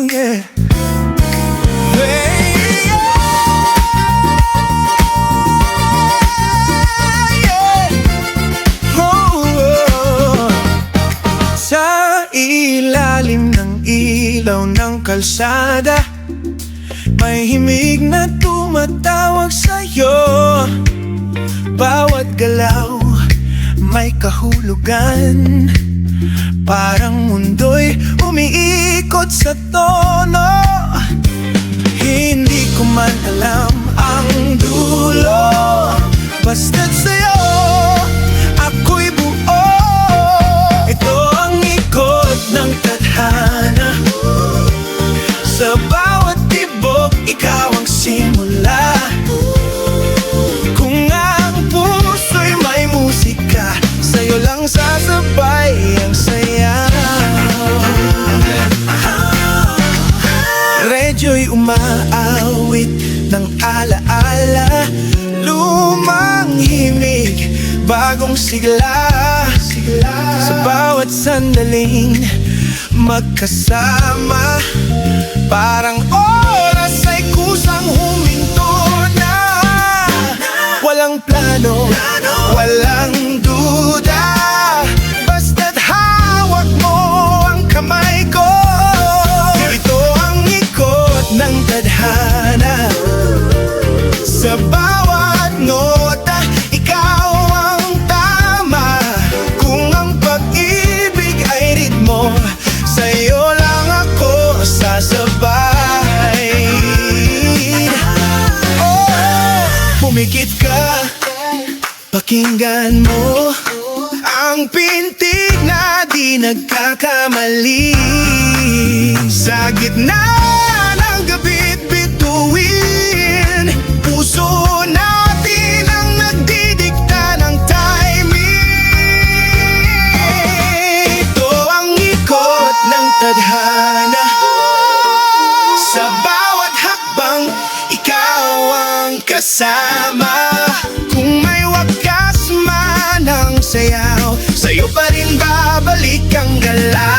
yeah. Sa ilalim ng ilaw ng kalsada, may himig na tumatawag sa'yo. Bawat galaw may kahulugan, parang mundo'y umiikot sa tono. Hindi ko man alam ang dulo, basta't sa'yo ako'y buo. Ito ang ikot ng tadhana, sa bawat tibok ikaw ang simula. Kung ang puso'y may musika, sa'yo lang sasabay ang saya. Radyo'y umaawit ng alaala, lumang himig, bagong sigla. Sa bawat sandaling magkasama, parang oras ay kusang huminto na. Walang plano, walang duda, basta't hawak mo ang kamay ko. Ito ang ikot ng tadhana, sa bawat nota ikaw ang tama. Kung ang pag-ibig ay ritmo, sa'yo lang ako sasabay. Oh, pumikit ka, pakinggan mo ang pintig na di nagkakamali. Sa gitna ng gabi't bituin, puso natin ang nagdidikta ng timing. Ito ang ikot ng tadhana, sa bawat hakbang ikaw ang kasama. Kung may wakas man ang sayaw, sa'yo pa rin babalik ang galaw.